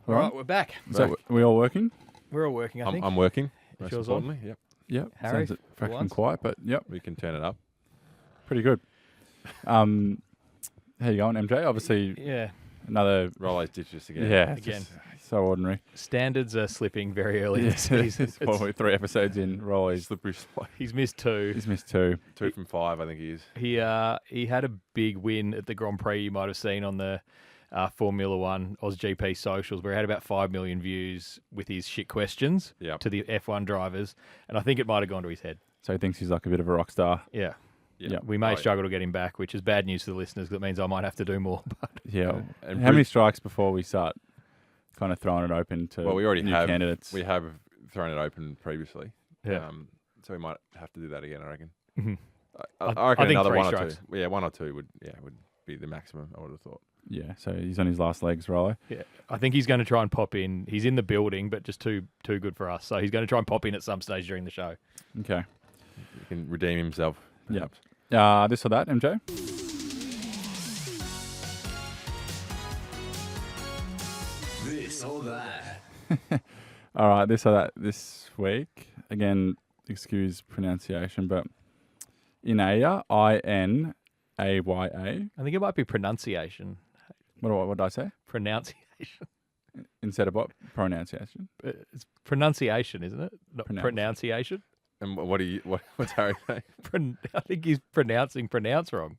All right, we're back. So we all working? We're all working, I think. I'm working. Is Most yours on? importantly, yep. Yep. Harry, Sounds for fraction once? quiet, but yep, We can turn it up. pretty good. How you going, MJ? Obviously, Yeah. another. Rollo's ditched us again. Yeah, it's Again. just so ordinary. Standards are slipping very early in the Yes, season. it's probably 3 episodes in. Rolly's Slippery slope. He's missed 2. he's missed 2. 2 from 5, I think he is. He had a big win at the Grand Prix you might have seen on the Formula One AusGP socials, where he had about 5 million views with his shit questions Yep. to the F1 drivers, and I think it might have gone to his head. So he thinks he's like a bit of a rock star. Yeah. Yeah. We may Right. struggle to get him back, which is bad news to the listeners because it means I might have to do more. But Yeah. And How many Bruce- strikes before we start kind of throwing it open to Well, we already new have. candidates? We have thrown it open previously. Yeah. So we might have to do that again, I reckon. Mhm. I I reckon think another 3 1 strikes. or 2. Yeah, 1 or 2 would be the maximum, I would have thought. Yeah, so he's on his last legs, Rollo. yeah, I think he's going to try and pop in. He's in the building, but just too good for us. So he's going to try and pop in at some stage during the show. Okay. He can redeem himself. Yeah. perhaps. This or that, MJ? This or that. All right, this or that this week. Again, excuse pronunciation, but Inaya, Inaya. I think it might be pronunciation. What did I say? Pronunciation. Instead of what? Pronunciation. It's pronunciation, isn't it? Not Pronounce. pronunciation. And what's Harry saying? I think he's pronouncing pronounce wrong.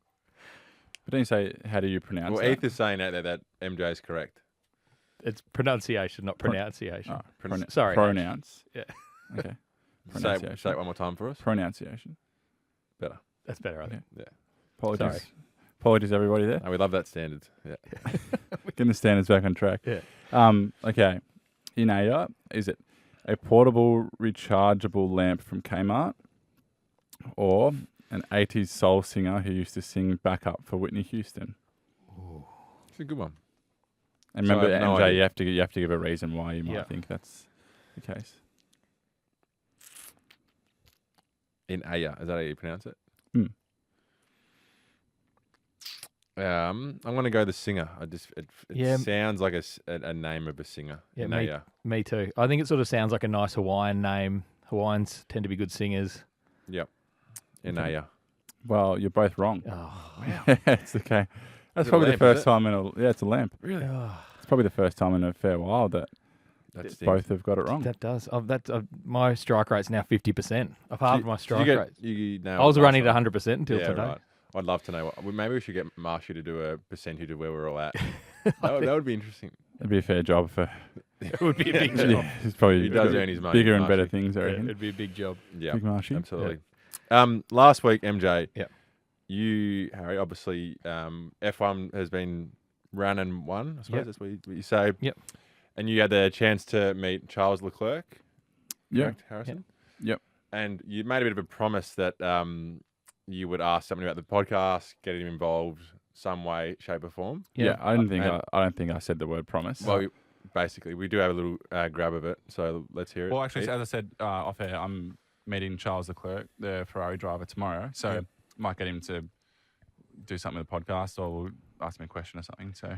But don't you say, how do you pronounce Well, that? Heath is saying out there that MJ is correct. It's pronunciation, not pronunciation. Oh, Sorry, Pronounce. Yeah. Okay. Say it one more time for us. Pronunciation. Better. That's better, I think. Yeah. Apologies. Sorry. Apologies, everybody there. No, we love that standard. Yeah. Getting the standards back on track. Yeah. Okay. Inaya, is it a portable rechargeable lamp from Kmart or an 80s soul singer who used to sing backup for Whitney Houston? It's a good one. And So I remember, have no MJ, idea. you have to give a reason why you might Yeah. think that's the case. In Aya, is that how you pronounce it? Hmm. I'm going to go the singer. It Yeah. sounds like a name of a singer. Yeah, in Aya. Me too. I think it sort of sounds like a nice Hawaiian name. Hawaiians tend to be good singers. Yep. In Okay. Aya. Well, you're both wrong. Oh, It's okay. That's Is it a probably lamp, the is first it? time it's a lamp. Really? It's probably the first time in a fair while that That stinks. both have got it wrong. that does. My strike rate's now 50%. I've halved my strike rate. You I was running at 100% until yeah, today. right. I'd love to know. Maybe we should get Marsha to do a percentage of where we're all at. that would be interesting. It'd be a fair job for. It would be a big job. Yeah, he's probably He does got earn his money, bigger and Marshy. better things, I Yeah, reckon. it'd be a big job. Yeah, Big Marshy. absolutely. Last week, MJ. Yeah. You, Harry, obviously, F1 has been run and won. I suppose Yep. that's what you say. Yep. And you had the chance to meet Charles LeClerc. Yeah. Correct, Harrison? Yep. And you made a bit of a promise that you would ask something about the podcast, get him involved some way, shape, or form. Yeah, I don't think And- I don't think I said the word promise. Well, basically, we do have a little grab of it, so let's hear it. Well, actually, Heath. as I said off air, I'm meeting Charles LeClerc, the Ferrari driver, tomorrow. So Yep. might get him to do something with the podcast, or we'll ask him a question or something. So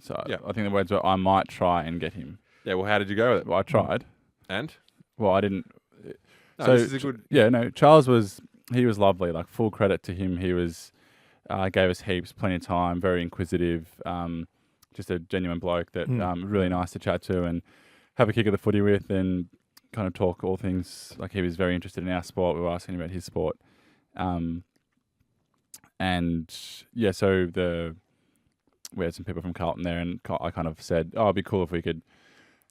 so Yeah. I think the words were I might try and get him. Yeah, well, how did you go with it? Well, I tried. And? Well, I didn't. No, So this is a good... Yeah, no. Charles was lovely. Like full credit to him. He was gave us heaps, plenty of time. Very inquisitive. Just a genuine bloke that really nice to chat to and have a kick at the footy with and kind of talk all things. Like he was very interested in our sport. We were asking him about his sport. And yeah, so we had some people from Carlton there, and I kind of said, "Oh, it'd be cool if we could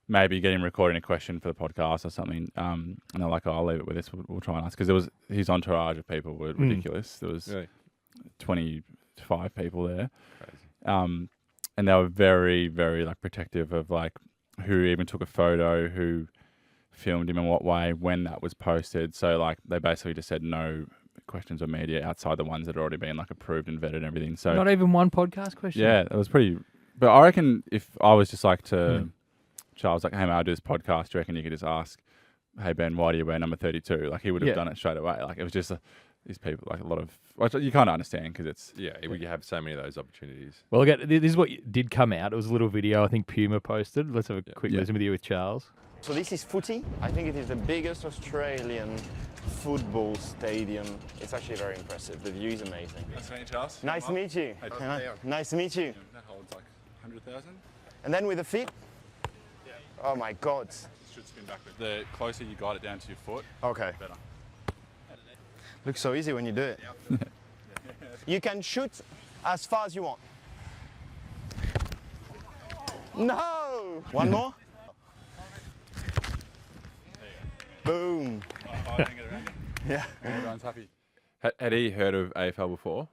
maybe get him recording a question for the podcast or something." And they're like, "Oh, I'll leave it with this. We'll try and ask," because his entourage of people were ridiculous. There was Really? 25 people there, Crazy. and they were very, very like protective of like who even took a photo, who filmed him in what way, when that was posted. So like they basically just said no questions of media outside the ones that had already been like approved and vetted and everything. So Not even one podcast question? yeah, it was pretty. But I reckon if I was just like to Charles, like, hey, mate, I do this podcast. Do you reckon you could just ask, hey, Ben, why do you wear number 32? Like, he would have Yeah. done it straight away. Like, it was just these people, like a lot of, which you can't understand because it's, Yeah, we have so many of those opportunities. Well, again, this is what did come out. It was a little video I think Puma posted. Let's have a quick listen with you with Charles. So this is Footy. I think it is the biggest Australian football stadium. It's actually very impressive. The view is amazing. Nice to meet you, Charles. Nice to meet you. Nice to meet you. That holds like 100,000. And then with the feet? Oh my God. Should spin backwards. The closer you guide it down to your foot, Okay. better. Looks so easy when you do it. You can shoot as far as you want. No! One more. Boom. I didn't get around. Yeah. Everyone's happy. Had he heard of AFL before?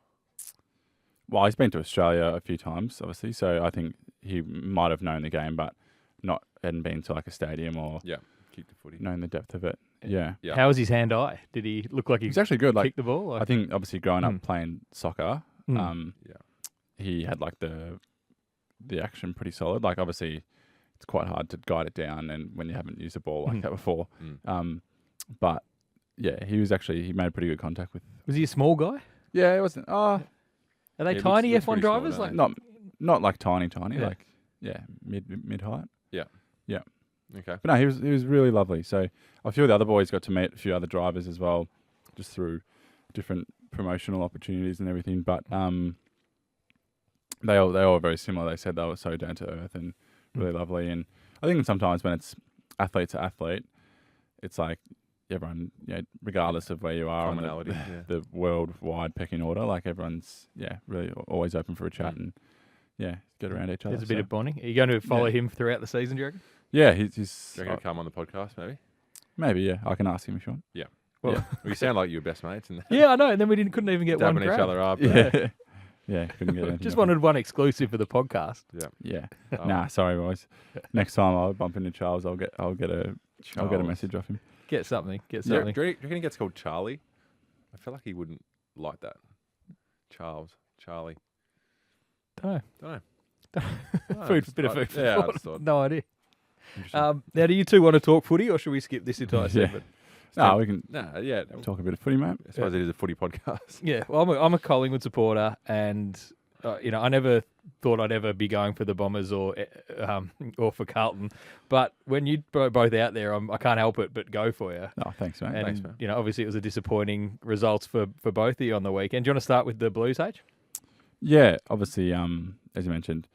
well, he's been to Australia a few times, obviously, so I think he might have known the game, but hadn't been to like a stadium or Yeah, kick the footy. known the depth of it. Yeah. Yeah. How was his hand-eye? Did he look like he He's actually good. Like, kicked the ball? Like, I think obviously growing up playing soccer, Yeah. he had like the action pretty solid. Like obviously it's quite hard to guide it down and when you haven't used a ball like that before. But yeah, he made pretty good contact with. was he a small guy? Yeah, it wasn't. Are they Yeah, tiny looks F1 pretty small, drivers? don't Like, not like tiny, Yeah. like mid height. Okay. But no, he was really lovely. So a few of the other boys got to meet a few other drivers as well, just through different promotional opportunities and everything. But they all were very similar. They said they were so down to earth and really lovely. And I think sometimes when it's athlete to athlete, it's like everyone, regardless of where you are on Commonality, the worldwide pecking order, like everyone's really always open for a chat and get around each other. there's a bit of bonding. Are you going to follow him throughout the season, do you reckon? Yeah, he's Do you reckon he'll come on the podcast, maybe? maybe, yeah. I can ask him if you want. Yeah. Well- Well, you sound like you're best mates and Yeah, I know. And then we couldn't even get one dabbing each grab. other up. Yeah, couldn't get anything. Just off him. wanted one exclusive for the podcast. Yeah. Oh. Nah, sorry boys. Next time I'll bump into Charles, I'll get a Charles. message off him. Get something. Get Do you something. reckon he gets called Charlie? I feel like he wouldn't like that. Charlie. Don't Don't know. know. Bit of food for Yeah, I thought. just thought. No idea. Interesting. Now, do you two want to talk footy, or should we skip this entire Yeah. segment? No, we can Nah, yeah. talk a bit of footy, mate. I suppose it is a footy podcast. Yeah, well, I'm a Collingwood supporter, and I never thought I'd ever be going for the Bombers or for Carlton. But when you both out there, I can't help it but go for you. Oh, thanks, mate. And Thanks. obviously it was a disappointing results for both of you on the weekend. Do you want to start with the Blues, H? Yeah, obviously, as you mentioned,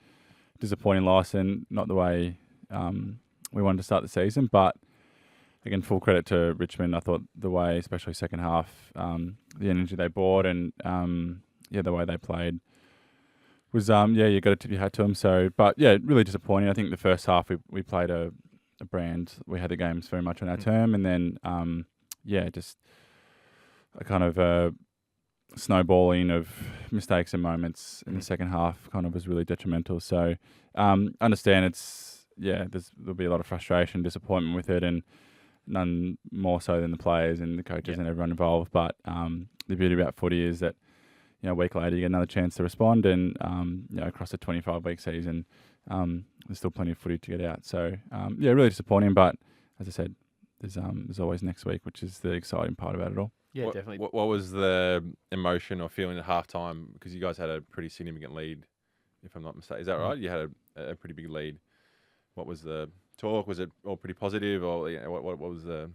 disappointing loss and not the way we wanted to start the season. But again, full credit to Richmond. I thought the way, especially second half, the energy they brought and the way they played was you got to tip your hat to them. So, but yeah, really disappointing. I think the first half we played a brand. We had the games very much on our term, and then just a kind of snowballing of mistakes and moments in the second half kind of was really detrimental. So understand there'll be a lot of frustration, disappointment with it, and none more so than the players and the coaches and everyone involved. But the beauty about footy is that a week later you get another chance to respond, and across a 25-week season there's still plenty of footy to get out. So really disappointing, but as I said, there's always next week, which is the exciting part about it all. Yeah, definitely. What was the emotion or feeling at halftime? Because you guys had a pretty significant lead, if I'm not mistaken. Is that right? You had a pretty big lead. What was the talk? Was it all pretty positive, or what was the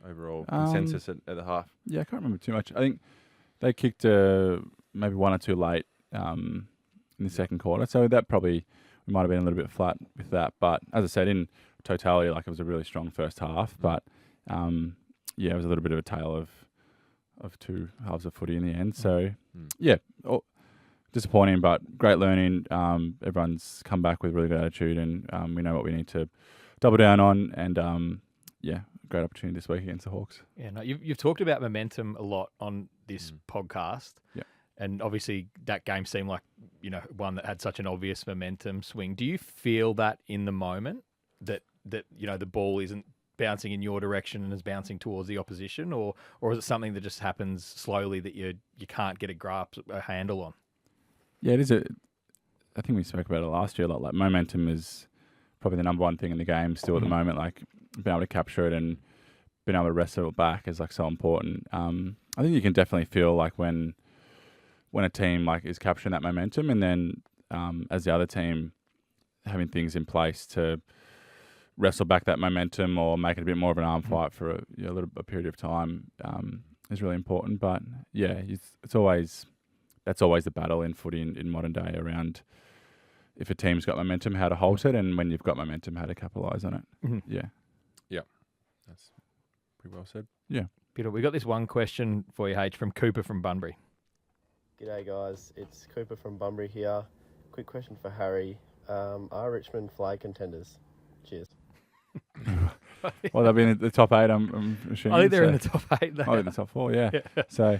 overall consensus at the half? Yeah, I can't remember too much. I think they kicked maybe one or two late in the second quarter, so that probably we might have been a little bit flat with that. But as I said, in totality, like it was a really strong first half. But it was a little bit of a tale of two halves of footy in the end. So disappointing, but great learning. Everyone's come back with really good attitude, and we know what we need to double down on. And great opportunity this week against the Hawks. Yeah, no, you've talked about momentum a lot on this podcast. Yeah. And obviously that game seemed like, one that had such an obvious momentum swing. Do you feel that in the moment that the ball isn't bouncing in your direction and is bouncing towards the opposition, or is it something that just happens slowly that you can't get a handle on? Yeah, it is. I think we spoke about it last year a lot. Like momentum is probably the number one thing in the game still at the moment. Like being able to capture it and being able to wrestle it back is like so important. I think you can definitely feel like when a team like is capturing that momentum, and then as the other team having things in place to wrestle back that momentum or make it a bit more of an arm fight for a period of time is really important. But yeah, that's always the battle in footy in modern day around if a team's got momentum, how to halt it, and when you've got momentum, how to capitalise on it. Mm-hmm. Yeah. That's pretty well said. Yeah. Beautiful. We got this one question for you, H, from Cooper from Bunbury. G'day guys, it's Cooper from Bunbury here. Quick question for Harry. Are Richmond flag contenders? Cheers. Well, they'll be in the top 8, I'm assuming. I think they're in the top 8. Oh, in the top 4, yeah. So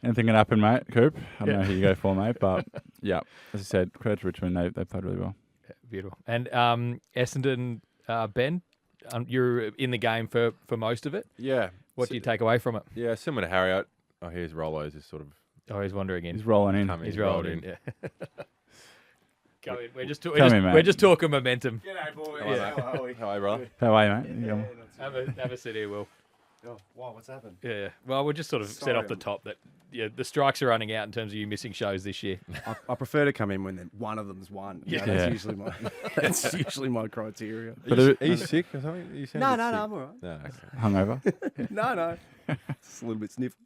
anything can happen, mate, Coop. I don't know who you go for, mate, but yeah, as I said, credit to Richmond, they played really well. Yeah, beautiful. And Essendon, Ben, you're in the game for most of it. Yeah. What do you take away from it? Yeah, similar to Harry. Here's Rollo's is sort of Oh, he's wandering in. He's rolling in. coming. He's rolled in. Yeah. Come in. We're just talking momentum. G'day boys. Yeah. How are we? How are you, brother? How are you, mate? Yeah. Have a seat here, Will. Oh, wow, what's happened? Yeah. Well, we'll just sort of set off the top that the strikes are running out in terms of you missing shows this year. I prefer to come in when one of them's won. Yeah. That's usually my criteria. Are you sick or something? You sound No, a bit sick. I'm all right. No, okay. Hungover? No. Just a little bit sniffy.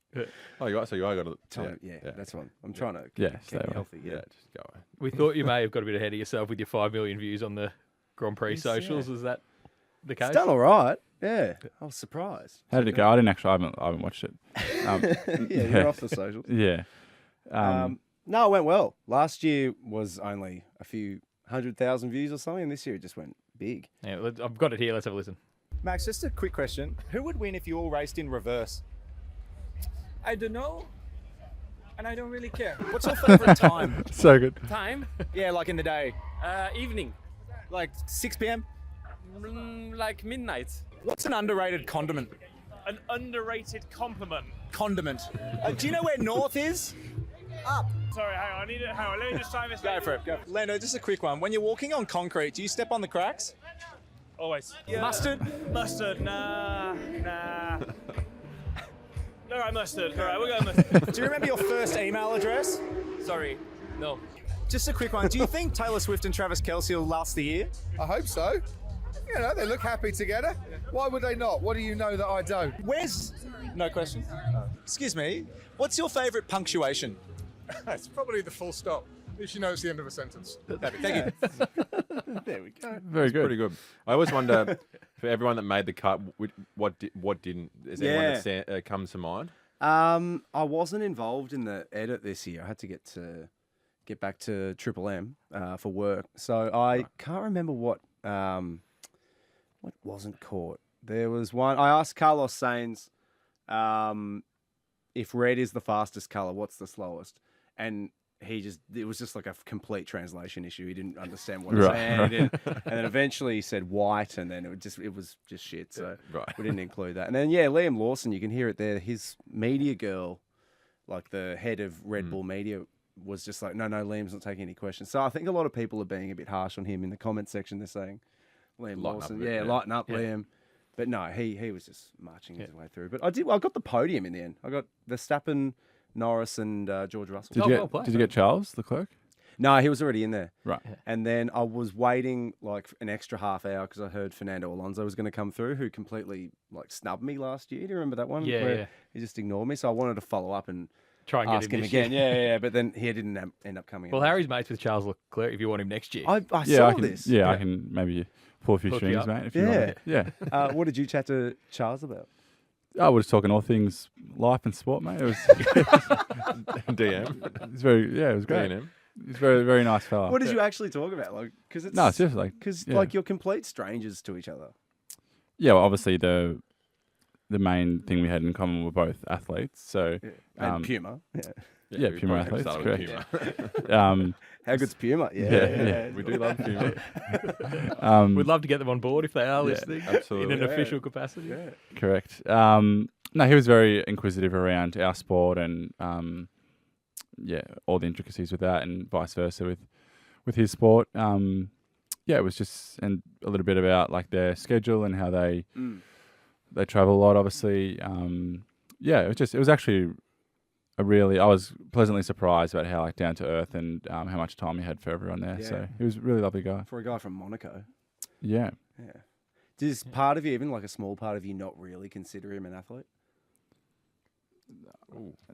Oh, you are. So you are got to. Yeah, that's one. I'm trying to Yeah, keep stay me away. healthy. Yeah, Yeah. just go away. We thought you may have got a bit ahead of yourself with your 5 million views on the Grand Prix Yes, socials. yeah. Is that the case? It's done all right. Yeah, I was surprised. How did it go? I haven't watched it. Yeah, you're off the socials. Yeah. No, it went well. Last year was only a few 100,000 views or something, and this year it just went big. Yeah, I've got it here. Let's have a listen. Max, just a quick question. Who would win if you all raced in reverse? I don't know, and I don't really care. What's your favourite time? So good. Time? Yeah, like in the day. Evening. Like 6 p.m.? Like midnight. What's an underrated condiment? An underrated compliment. Condiment. Do you know where north is? Up. Sorry, hang on. Hang on. Let me just time this. Go for it. Go. Lando, just a quick one. When you're walking on concrete, do you step on the cracks? Always. Mustard? Mustard. Nah. All right, mustard. All right, we'll go mustard. Do you remember your first email address? Sorry. No. Just a quick one. Do you think Taylor Swift and Travis Kelce will last the year? I hope so. You know, they look happy together. Why would they not? What do you know that I don't? Where's... No question. Excuse me. What's your favourite punctuation? It's probably the full stop. At least you know it's the end of a sentence. Thank you. There we go. Very good. Pretty good. I always wonder for everyone that made the cut, what didn't? Is there anyone that comes to mind? I wasn't involved in the edit this year. I had to get back to Triple M for work, so I can't remember what wasn't caught. There was one. I asked Carlos Sainz if red is the fastest color, what's the slowest, and it was just like a complete translation issue. He didn't understand what it was saying. And then eventually he said white, and then it was just shit. So we didn't include that. And then, Liam Lawson, you can hear it there. His media girl, like the head of Red Bull Media, was just like, no, Liam's not taking any questions. So I think a lot of people are being a bit harsh on him in the comment section. They're saying, Liam Lawson, lighten up, Liam. But no, he was just marching his way through. But I got the podium in the end. I got Verstappen, Norris, and George Russell. Did you get Charles LeClerc? No, he was already in there. Right. And then I was waiting like an extra half hour because I heard Fernando Alonso was going to come through, who completely like snubbed me last year. Do you remember that one? Yeah. He just ignored me. So I wanted to follow up and Try and ask get him this again. year. Yeah. But then he didn't end up coming. Well, Harry's mates with Charles Leclerc if you want him next year. I saw this. Yeah, I can maybe pull a few Hook you strings, up. mate. If you want. Yeah. What did you chat to Charles about? I was talking all things life and sport, mate. It was DM. It's it was great. D&M. He's very, very nice fella. What did you actually talk about? Like, because it's No, seriously. because yeah. like you're complete strangers to each other. Yeah, well, obviously the main thing we had in common were both athletes. So And Puma. Yeah, we Puma probably athletes, started with correct. Puma. How good's Puma? We do love Puma. We'd love to get them on board if they are listening absolutely. in an official capacity. Correct. No, he was very inquisitive around our sport and all the intricacies with that, and vice versa with his sport. It was just and a little bit about like their schedule and how they travel a lot. Obviously, it was actually I was pleasantly surprised about how down to earth and how much time he had for everyone there. Yeah. So he was a really lovely guy. For a guy from Monaco. Yeah. Yeah. Does part of you, even like a small part of you, not really consider him an athlete?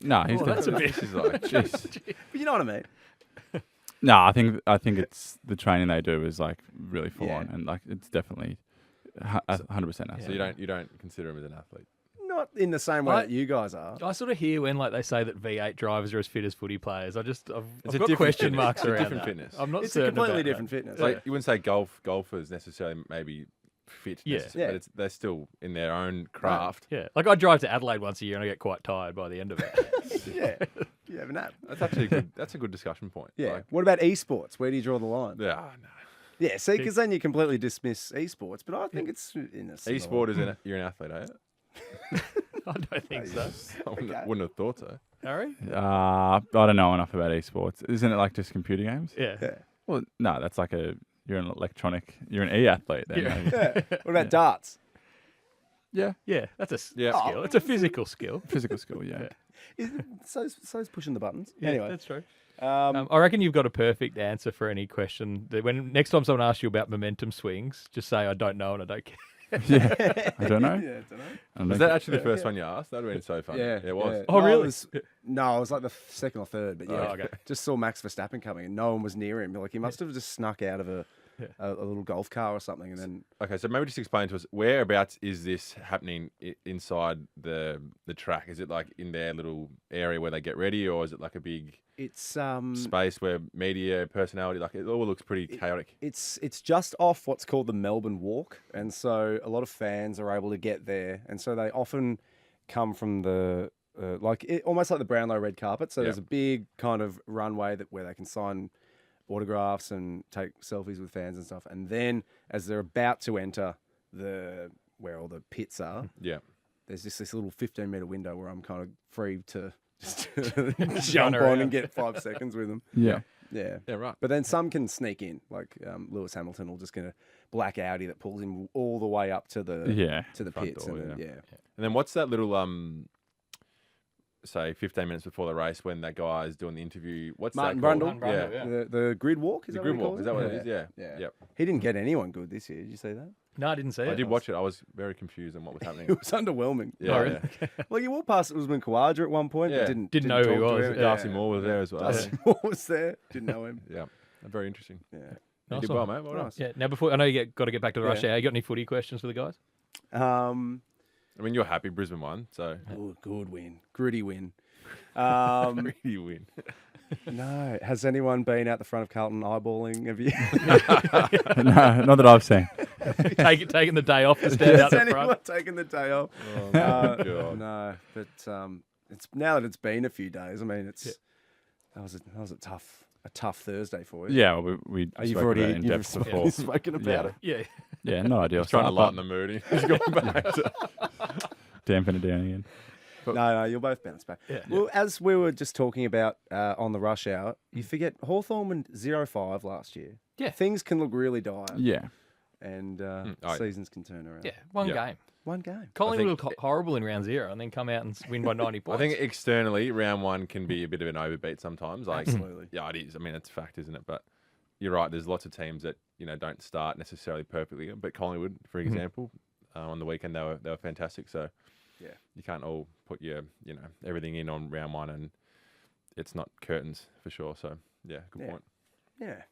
No, he's that's a definitely. bit. This is like, jeez. But you know what I mean? No, I think it's the training they do is like really full Yeah. on, and like it's definitely 100% athlete. So you don't consider him as an athlete. Not in the same way that you guys are. I sort of hear when like they say that V8 drivers are as fit as footy players. I've It's got a different question fitness. marks It's a around different that. fitness. I'm not It's a certain completely about different that. fitness. Like you wouldn't say golfers necessarily maybe fit, Yeah. necessarily, Yeah. but they're still in their own craft. Yeah, like I drive to Adelaide once a year and I get quite tired by the end of it. Yeah. You have a nap. That's actually a good. That's a good discussion point. Yeah. Like, What about esports? Where do you draw the line? yeah, no. Yeah, see, because then you completely dismiss esports, but I think it's in a similar- E-sport is you're an athlete, are you? I don't think so. I wouldn't have thought so. Harry? I don't know enough about esports. Isn't it like just computer games? Yeah. Yeah. Well, no, that's like you're an e-athlete then. Yeah. maybe. Yeah. What about darts? Yeah. Yeah, that's a Yeah. skill. It's a physical skill. Physical skill, yeah. So's pushing the buttons. Yeah, Anyway, that's true. um, I reckon you've got a perfect answer for any question. When next time someone asks you about momentum swings, just say I don't know and I don't care. Yeah. I don't know. yeah, I don't know. I don't Was know. that actually the first one you asked? That would have been so fun. Yeah, it was. yeah. Oh, No, really? No, it was like the second or third, but yeah, Oh, okay. just saw Max Verstappen coming and no one was near him. Like he must have just snuck out of a little golf car or something, and then Okay, so maybe just explain to us whereabouts is this happening inside the track? Is it like in their little area where they get ready, or is it like a big it's space where media personality? Like it all looks pretty chaotic. It's just off what's called the Melbourne Walk, and so a lot of fans are able to get there, and so they often come from the almost like the Brownlow red carpet. So there's a big kind of runway where they can sign autographs and take selfies with fans and stuff, and then as they're about to enter where all the pits are, Yeah. there's just this little 15-meter window where I'm kind of free to just jump on around. and get 5 seconds with them. Yeah. Yeah. Yeah, right. But then some can sneak in, like Lewis Hamilton will just get a black Audi that pulls him all the way up to the Front pits. door, And then, yeah. yeah. And then what's that little say 15 minutes before the race when that guy is doing the interview? What's Martin that called? Brundle, Brundle, Yeah. The grid walk, is The that grid what he walk. calls Is that what it? it is? Yeah. Yeah. Yep. He didn't get anyone good this year. Did you see that? No, I didn't see it. I did watch it. I was very confused on what was It happening. was underwhelming. Yeah. Oh, really? yeah. Like you walked past Usman Khawaja at one point, Yeah. but didn't know who he talk to was. him. Yeah. Darcy Moore was there as well. Darcy Moore was there. Didn't know him. Yeah. Very interesting. Yeah. You Nice did one. well, mate. Well done. Nice. Yeah. Now, before I know you got to get back to the rush Yeah. hour. You got any footy questions for the guys? I mean, you're happy Brisbane won, so Good win. Gritty win. you win. No. Has anyone been out the front of Carlton eyeballing? Have you? No, not that I've seen. Taking the day off to stand out Has the front. anyone taken the day off? Oh, my God. No, but it's now that it's been a few days. I mean, that was a tough Thursday for you. Yeah, well, we Oh, you've spoke already about it in depth you've before. spoken about it. Yeah. Yeah, not ideal. He's trying to start, lighten but the mood. He's going back to dampen it down again. No, you'll both bounce back. Yeah. Well, as we were just talking about on the rush hour, you forget Hawthorn went 0-5 last year. Yeah. Things can look really dire. Yeah. And I- seasons can turn around. Yeah. One Yeah. game. One game. Collingwood looked horrible in round 0 and then come out and win by 90 I points. think externally, round 1 can be a bit of an overbeat sometimes. Like, Absolutely. yeah, it is. I mean, it's a fact, isn't it? But you're right. There's lots of teams that don't start necessarily perfectly. But Collingwood, for example, on the weekend they were fantastic. So Yeah. you can't all put your everything in on round 1, and it's not curtains for sure. So yeah, good Yeah. point. Yeah.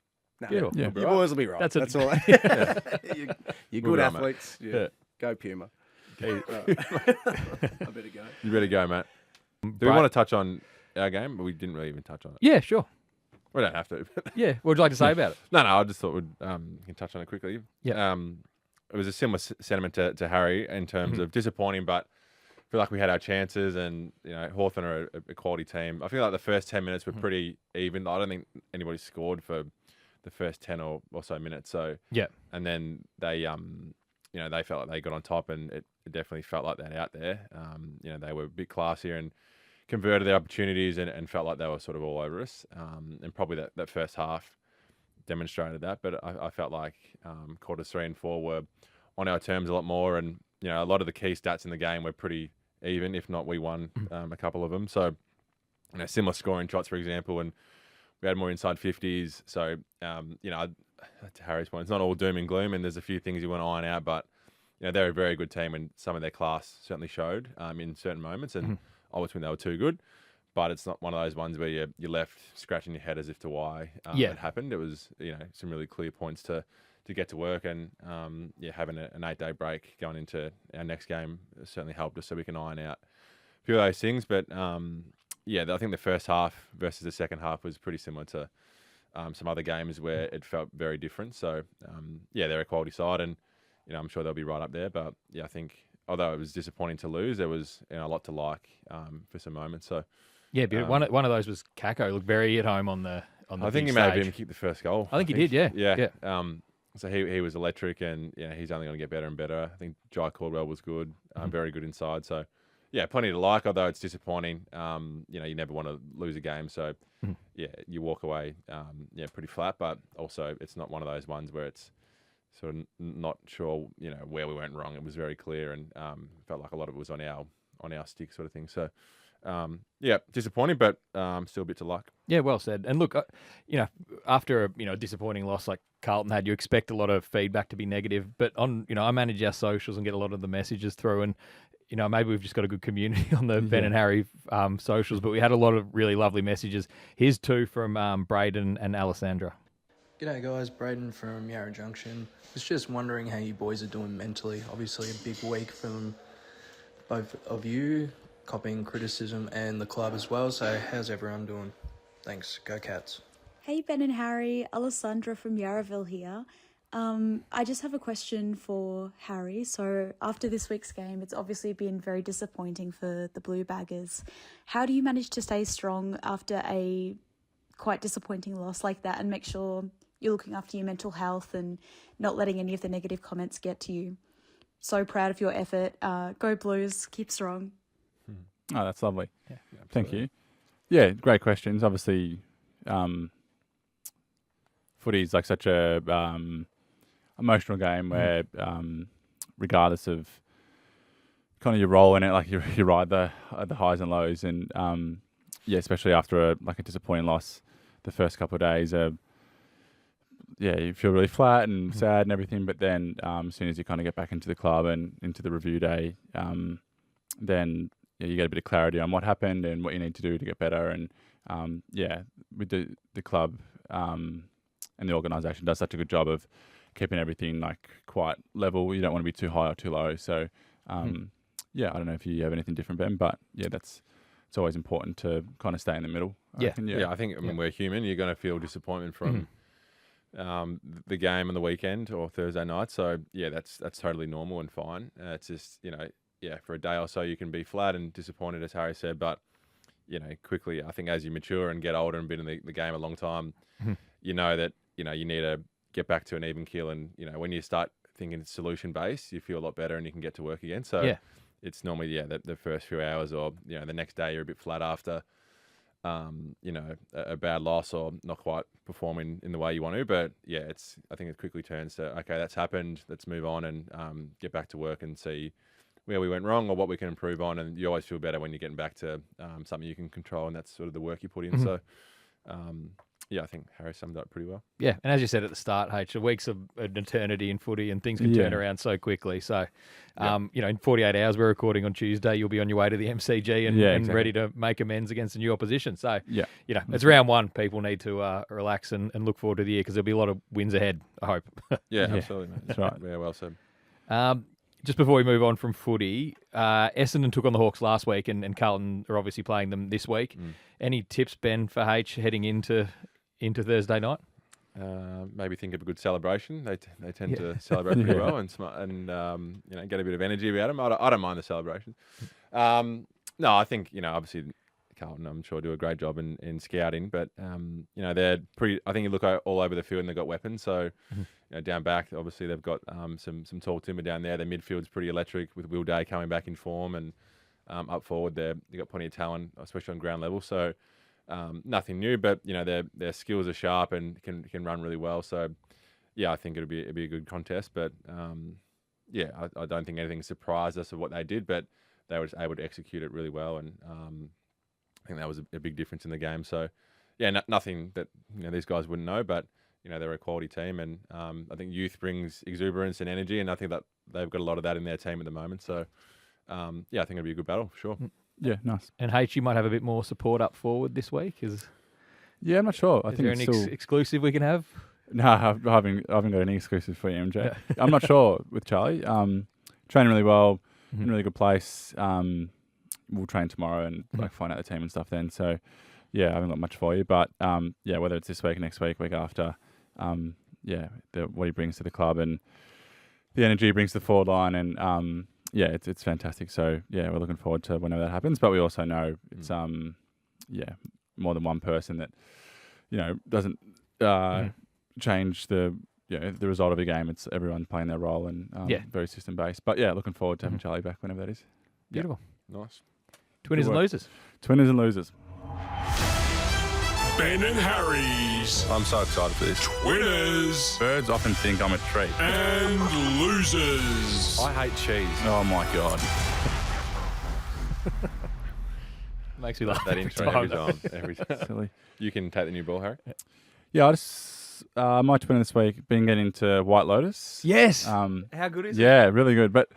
No, Beautiful. Yeah. You boys will be right. That's That's, a- all. You're We'll good be right, mate. athletes. Yeah. Yeah. Go Puma. Okay. I better go. You better go, Matt. Do we want to touch on our game? But we didn't really even touch on it. Yeah, sure. We don't have to. Yeah. What would you like to say about it? No, I just thought we can touch on it quickly. Yeah. It was a similar sentiment to Harry in terms of disappointing, but I feel like we had our chances, and Hawthorn are a quality team. I feel like the first 10 minutes were pretty even. I don't think anybody scored for the first 10 or so minutes. So Yeah. and then they they felt like they got on top, and it definitely felt like that out there. They were a bit classier and converted their opportunities and felt like they were sort of all over us. And probably that first half demonstrated that. But I felt like quarters 3 and 4 were on our terms a lot more. And, a lot of the key stats in the game were pretty even. If not, we won a couple of them. So similar scoring shots, for example, and we had more inside 50s. So, to Harry's point, it's not all doom and gloom, and there's a few things you want to iron out, but they're a very good team, and some of their class certainly showed in certain moments, and ultimately they were too good. But it's not one of those ones where you're left scratching your head as if to why it happened. It was some really clear points to get to work, and having an 8-day break going into our next game certainly helped us so we can iron out a few of those things. But I think the first half versus the second half was pretty similar to some other games where it felt very different. So they're a quality side, and I'm sure they'll be right up there. But I think although it was disappointing to lose, there was a lot to like for some moments. So. Yeah, but one of those was Kako. Looked very at home on the I think he may have even kicked the first goal. I think he did. Yeah. So he was electric, and he's only going to get better and better. I think Jai Caldwell was good, very good inside. So plenty to like. Although it's disappointing. You never want to lose a game. So you walk away pretty flat. But also it's not one of those ones where it's sort of not sure where we went wrong. It was very clear, and felt like a lot of it was on our stick sort of thing. So. Disappointing, but still a bit to like. Yeah, well said. And look, after a disappointing loss like Carlton had, you expect a lot of feedback to be negative. But on I manage our socials and get a lot of the messages through, and maybe we've just got a good community on the Ben and Harry socials. But we had a lot of really lovely messages. Here's two from Braden and Alessandra. G'day guys, Braden from Yarra Junction. Was just wondering how you boys are doing mentally. Obviously a big week from both of you. Copying criticism and the club as well. So how's everyone doing? Thanks. Go Cats. Hey Ben and Harry, Alessandra from Yarraville here. I just have a question for Harry. So after this week's game, it's obviously been very disappointing for the Blue Baggers. How do you manage to stay strong after a quite disappointing loss like that and make sure you're looking after your mental health and not letting any of the negative comments get to you? So proud of your effort. Go Blues. Keep strong. Oh, that's lovely. Yeah, thank you. Yeah, great questions. Obviously, footy is like such a emotional game where, regardless of kind of your role in it, like you ride the highs and lows, and especially after a disappointing loss, the first couple of days, you feel really flat and sad and everything. But then, as soon as you kind of get back into the club and into the review day, then you get a bit of clarity on what happened and what you need to do to get better. And with the club and the organisation does such a good job of keeping everything quite level. You don't want to be too high or too low. So I don't know if you have anything different, Ben, but it's always important to kind of stay in the middle. I think we're human. You're going to feel disappointment from the game on the weekend or Thursday night. So that's totally normal and fine. It's just for a day or so you can be flat and disappointed, as Harry said, but quickly, I think as you mature and get older and been in the game a long time, you know that you need to get back to an even keel, and when you start thinking solution based, you feel a lot better and you can get to work again. So it's normally the first few hours or the next day you're a bit flat after a bad loss or not quite performing in the way you want to, but I think it quickly turns to, okay, that's happened, let's move on and get back to work and see where we went wrong or what we can improve on. And you always feel better when you're getting back to something you can control, and that's sort of the work you put in. So, I think Harry summed up pretty well. Yeah, and as you said at the start, H, a week's an eternity in footy, and things can turn around so quickly. So, in 48 hours, we're recording on Tuesday, you'll be on your way to the MCG and ready to make amends against a new opposition. So, it's round one. People need to relax and look forward to the year because there'll be a lot of wins ahead, I hope. Absolutely, mate. That's right. Yeah, well said. Just before we move on from footy, Essendon took on the Hawks last week, and Carlton are obviously playing them this week. Any tips, Ben, for H heading into Thursday night? Maybe think of a good celebration. They tend to celebrate pretty well and get a bit of energy about them. I don't mind the celebration. No, I think obviously Carlton, I'm sure, do a great job in scouting, but they're pretty. I think you look all over the field and they've got weapons. So down back, obviously they've got some tall timber down there. Their midfield's pretty electric with Will Day coming back in form, and up forward they've got plenty of talent, especially on ground level. So nothing new, but their skills are sharp and can run really well. So I think it'd be a good contest. But I don't think anything surprised us of what they did, but they were able to execute it really well. And I think that was a big difference in the game. So, yeah, nothing that these guys wouldn't know, but they're a quality team, and I think youth brings exuberance and energy, and I think that they've got a lot of that in their team at the moment. So, I think it'll be a good battle for sure. Yeah, nice. And H, you might have a bit more support up forward this week. Yeah, I'm not sure. I Is think there it's any still... exclusive we can have? No, I haven't got any exclusives for you, MJ. I'm not sure with Charlie. Training really well, in a really good place. We'll train tomorrow and find out the team and stuff then. So, yeah, I haven't got much for you. But, whether it's this week, next week, week after, what he brings to the club and the energy he brings to the forward line and, it's fantastic. So, yeah, we're looking forward to whenever that happens. But we also know it's, more than one person that, doesn't change the result of a game. It's everyone playing their role and very system based. But yeah, looking forward to having Charlie back whenever that is. Beautiful. Nice. Twinners and losers. Twinners and losers. Ben and Harry's. I'm so excited for this. Twinners. Birds often think I'm a treat. And losers. I hate cheese. Oh my God. Makes me laugh that intro every time. Silly. You can take the new ball, Harry. Yeah, I just my twinner this week been getting into White Lotus. Yes. How good is it? Yeah, really good. But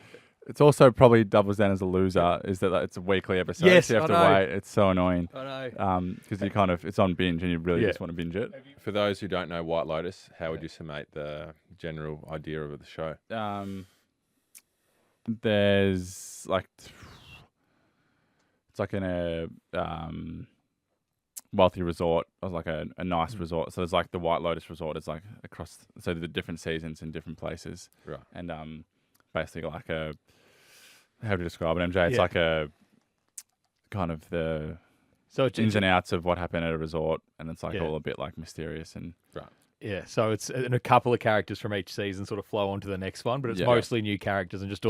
it's also probably doubles down as a loser. Is that it's a weekly episode? Yes, so you have to wait. It's so annoying. I know. Because you it's on binge and you really just want to binge it. For those who don't know White Lotus, how would you summate the general idea of the show? There's it's like in a wealthy resort. It was like a nice resort. So there's like the White Lotus resort. It's like across the different seasons in different places. Right. And basically like a, how do you describe it, MJ? It's like a kind of the ins and outs of what happened at a resort, and it's all a bit like mysterious and right. Yeah, so it's and a couple of characters from each season sort of flow onto the next one, but it's mostly new characters and just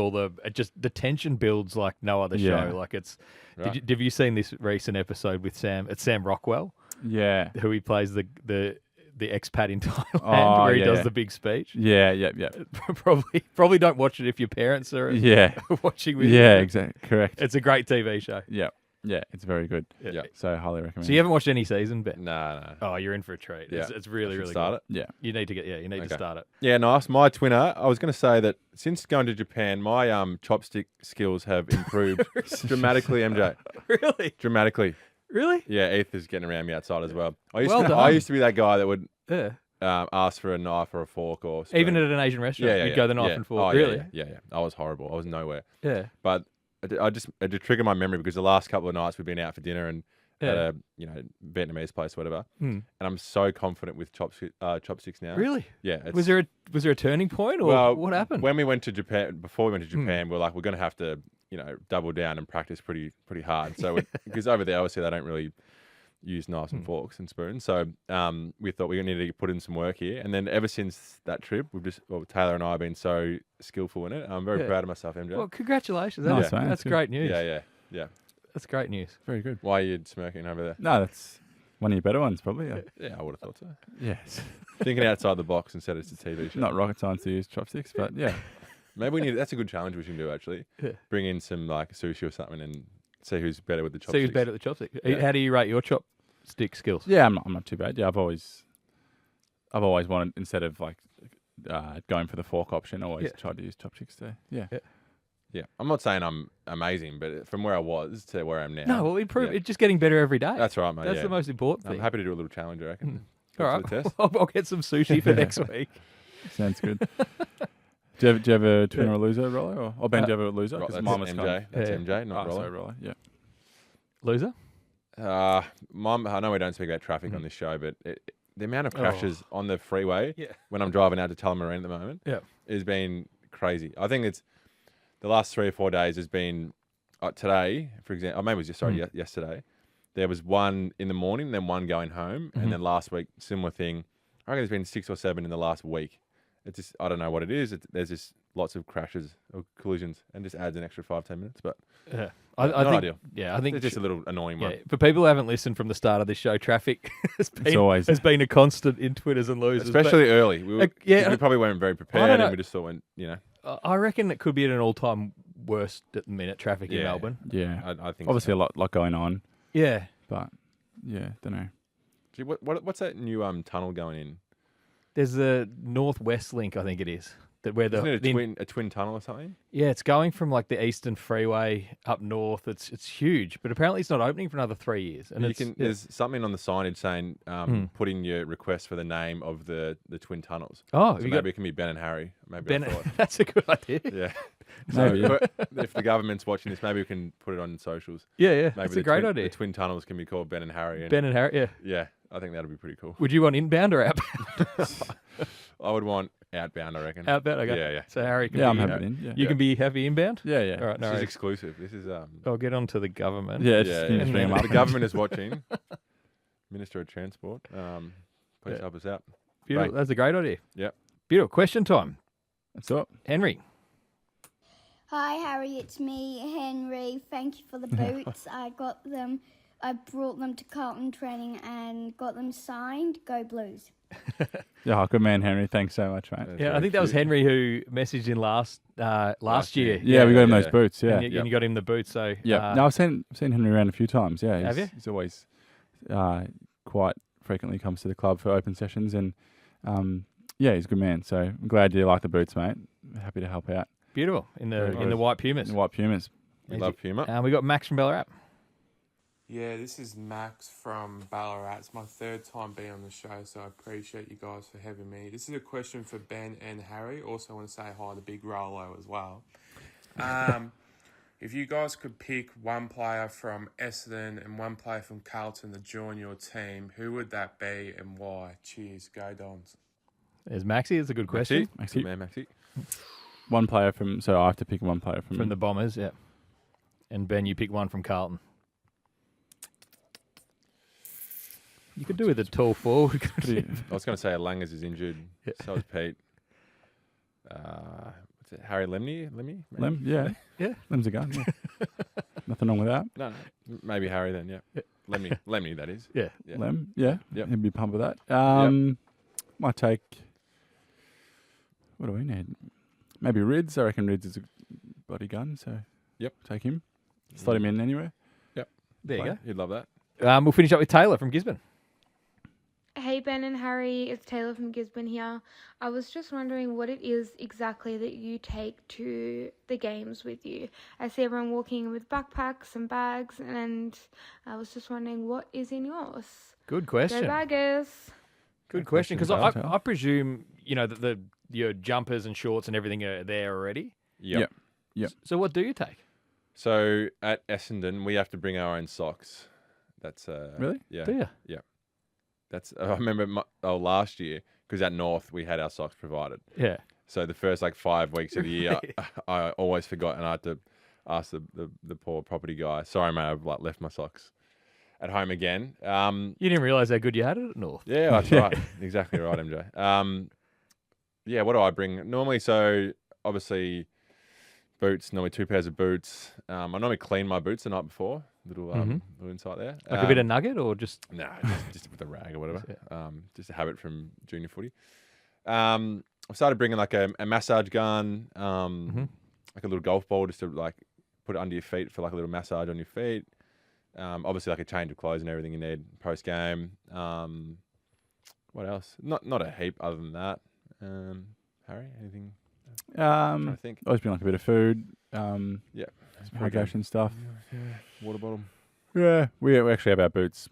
the tension builds like no other show. Like it's, right. Have you seen this recent episode with Sam? It's Sam Rockwell. Yeah, who he plays the expat in Thailand where he does the big speech. Yeah. Probably don't watch it if your parents are watching with you. Yeah, exactly. Correct. It's a great TV show. Yeah, it's very good. Yeah. So highly recommend. So you haven't watched any season, Ben? No. Oh, you're in for a treat. Yeah. It's really, really start good. it? Yeah. You need to to start it. Yeah, nice. My twinner, I was going to say that since going to Japan, my chopstick skills have improved dramatically, MJ. Really? Dramatically. Really? Yeah, Ethan's getting around me outside as well. I used to be that guy that would ask for a knife or a fork or spoon. Even at an Asian restaurant, you'd go the knife and fork. Oh, really? Yeah. I was horrible. I was nowhere. Yeah. But it triggered my memory because the last couple of nights we've been out for dinner and at a Vietnamese place, whatever. And I'm so confident with chopsticks now. Really? Yeah. Was there a turning point, or what happened? When we went to Japan, before we went to Japan, we're going to have to double down and practice pretty hard. So because over there, obviously they don't really use knives and forks and spoons. So we thought we needed to put in some work here. And then ever since that trip, Taylor and I have been so skillful in it. I'm very proud of myself, MJ. Well, congratulations. Nice, That's great news. Yeah. That's great news. Very good. Why are you smirking over there? No, that's one of your better ones, probably. Yeah, I would have thought so. Yes. Thinking outside the box instead of it's a TV show. Not rocket science to use chopsticks, but yeah. Maybe that's a good challenge we should do, actually. Yeah. Bring in some sushi or something and see who's better with the chopsticks. See who's better with the chopsticks. Yeah. How do you rate your chopstick skills? Yeah, I'm not too bad. Yeah, I've always wanted, instead of going for the fork option, always tried to use chopsticks too. Yeah, I'm not saying I'm amazing, but from where I was to where I am now. No, well, it's just getting better every day. That's right, mate. That's the most important thing. I'm happy to do a little challenge, I reckon. All right, I'll get some sushi for next week. Sounds good. Do you have a twinner or a loser, Roller? Or Ben, do you have a loser? That's MJ. That's MJ, not Roller. Sorry, Roller. Yeah. Loser? I know we don't speak about traffic on this show, but the amount of crashes on the freeway when I'm driving out to Tullamarine at the moment has been crazy. I think it's the last 3 or 4 days has been today, for example. Maybe it was yesterday. There was one in the morning, then one going home, and then last week similar thing. I reckon there's been 6 or 7 in the last week. It's just I don't know what it is. There's just lots of crashes or collisions, and just adds an extra 5-10 minutes. But I not think, ideal. Yeah, I think it's just a little annoying one. For people who haven't listened from the start of this show, traffic has been a constant in Twitters and losers, especially early. We probably weren't very prepared, and we just thought, I reckon it could be at an all-time worst at the minute traffic in Melbourne. Yeah, I think obviously a lot going on. Yeah, But yeah, don't know. Gee, what's that new tunnel going in? There's the Northwest Link, I think it is. That where Isn't it a twin tunnel or something? Yeah, it's going from like the Eastern Freeway up north. It's huge, but apparently it's not opening for another 3 years. And There's something on the signage saying put in your request for the name of the twin tunnels. Oh, so maybe it can be Ben and Harry. Maybe I thought. That's a good idea. Yeah. So if the government's watching this, maybe we can put it on socials. Yeah, Maybe that's a great idea. The twin tunnels can be called Ben and Harry. Ben and Harry, yeah. Yeah, I think that'd be pretty cool. Would you want inbound or outbound? I would want outbound, I reckon. Outbound, okay. Yeah. So Harry can Yeah, be I'm happy in. Yeah. You can be happy inbound? Yeah. All right, no This is worries. exclusive. This is I'll get on to the government. Yeah, just bring them up. The government is watching. Minister of Transport. Please help us out. Beautiful. Bye. That's a great idea. Yep. Beautiful. Question time. That's up. Henry. Hi, Harry. It's me, Henry. Thank you for the boots. I brought them to Carlton training and got them signed. Go Blues. Yeah, good man, Henry. Thanks so much, mate. Yeah, I think that was Henry who messaged in last year. Yeah, we got him those boots. Yeah, and you got him the boots. So yeah. No, I've seen Henry around a few times. Yeah, have you? He's always quite frequently comes to the club for open sessions, and yeah, he's a good man. So I'm glad you like the boots, mate. Happy to help out. Beautiful in the white Pumas. In the white Pumas. We love Puma. We got Max from Ballarat. Yeah, this is Max from Ballarat. It's my third time being on the show, so I appreciate you guys for having me. This is a question for Ben and Harry. Also want to say hi to Big Rolo as well. If you guys could pick one player from Essendon and one player from Carlton to join your team, who would that be and why? Cheers. Go Dons. There's Maxi. It's a good question. Maxi. Man, Maxi. One player from... So I have to pick one player from the Bombers, yeah. And Ben, you pick one from Carlton. You could do with a tall forward. I was going to say Langers is injured. Yeah. So is Pete. What's it? Harry Lemmy? Lem, yeah. Yeah. Lem's a gun, yeah. Nothing wrong with that. No. Maybe Harry then, yeah. Lemmy, that is. Yeah. Lem, yeah. Yep. He'd be pumped with that. Might take... What do we need? Maybe Rids. I reckon Rids is a bloody gun, so take him. Slot him in anywhere. Yep. There you go. You'd love that. We'll finish up with Taylor from Gisborne. Hey Ben and Harry, it's Taylor from Gisborne here. I was just wondering what it is exactly that you take to the games with you. I see everyone walking with backpacks and bags, and I was just wondering what is in yours. Good question. Go Baggers. Good question, because I presume that your jumpers and shorts and everything are there already. Yep. So what do you take? So at Essendon, we have to bring our own socks. That's really? Yeah. Do you? Yeah. That's I remember last year because at North we had our socks provided. Yeah. So the first 5 weeks of the year, I always forgot, and I had to ask the poor property guy, "Sorry, mate, I've left my socks at home again." You didn't realise how good you had it at North. Yeah, that's right. Exactly right, MJ. Yeah, what do I bring normally? So obviously, boots. Normally 2 pairs of boots. I normally clean my boots the night before. Little insight there. Like a bit of nugget or just... No, just with a rag or whatever. Just a habit from junior footy. I've started bringing like a massage gun, like a little golf ball just to put it under your feet for like a little massage on your feet. Obviously like a change of clothes and everything you need post game. What else? Not a heap other than that. Harry, anything? I think. Always bring like a bit of food. Hydration stuff. Water bottle. Yeah, we actually have our boots.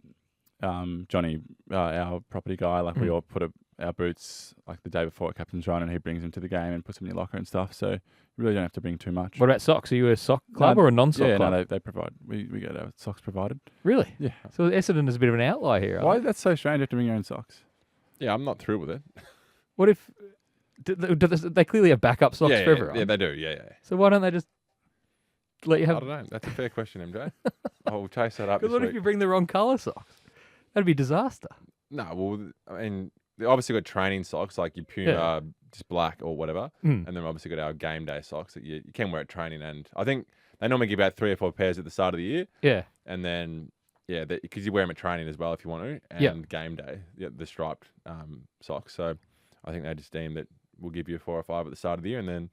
Johnny, our property guy, we all put our boots like the day before at Captain's Run, and he brings them to the game and puts them in your locker and stuff. So you really don't have to bring too much. What about socks? Are you a sock club or a non-sock club? No, they provide. We get our socks provided. Really? Yeah. So Essendon is a bit of an outlier here. Why? That's so strange. You have to bring your own socks. Yeah, I'm not through with it. What if they clearly have backup socks for everyone? Yeah, they do. Yeah. So why don't they just let you have? I don't know. That's a fair question, MJ. I'll chase that up. Because what if you bring the wrong colour socks? That'd be disaster. No, well, I mean, they obviously got training socks like your Puma, just black or whatever, and then we've obviously got our game day socks that you can wear at training. And I think they normally give out 3 or 4 pairs at the start of the year. Yeah. And then because you wear them at training as well if you want to, and game day, the striped socks. So I think they just deem that we'll give you 4 or 5 at the start of the year, and then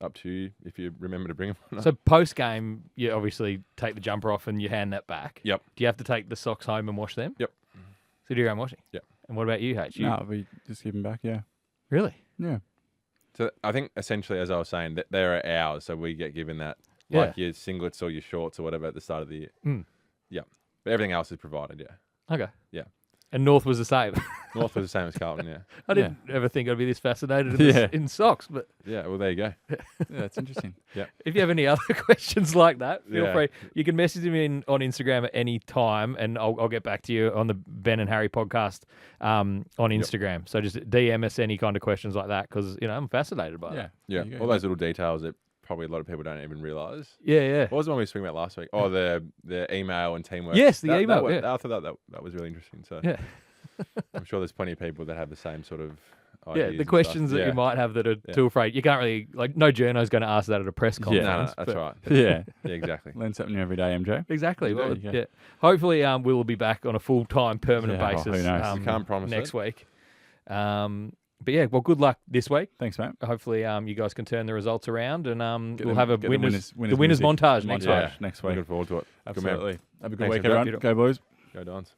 up to you if you remember to bring them. Or not. So post game, you obviously take the jumper off and you hand that back. Yep. Do you have to take the socks home and wash them? Yep. So do your own washing? Yep. And what about you, H? No, we just give them back. Yeah. Really? Yeah. So I think essentially, as I was saying, that there are ours, so we get given that, Yeah. like your singlets or your shorts or whatever at the start of the year. Mm. Yeah, but everything else is provided. Yeah. Okay. Yeah. And North was the same. North was the same as Carlton. Yeah. I didn't ever think I'd be this fascinated in, in socks, but Yeah. Well, there you go. Yeah, it's interesting. Yeah. if you have any other questions like that, feel Yeah. free. You can message me on Instagram at any time, and I'll get back to you on the Ben and Harry podcast on Instagram. So just DM us any kind of questions like that because I'm fascinated by that. Yeah. There you go. All those little details that probably a lot of people don't even realise. Yeah. What was the one we were speaking about last week? Oh, the email and teamwork. Yes, the That- email, That, yeah. I thought that was really interesting. So Yeah. I'm sure there's plenty of people that have the same sort of Yeah, ideas the and questions stuff. that you might have that are Yeah. too afraid. You can't really, no journo's going to ask that at a press conference. No, that's but- right. Yeah. Yeah, exactly. Learn something new every day, MJ. Exactly. There Well, you go. yeah. Hopefully, we'll be back on a full-time, permanent Yeah, basis. who knows? You can't promise next it. week. But yeah, well, good luck this week. Thanks, mate. Hopefully, you guys can turn the results around, and Get we'll them- have a get the winners music montage next week. next week. Looking forward to it. Good man. Absolutely. Have a good Thanks, week, MJ. everyone. Go, boys. Go Dons.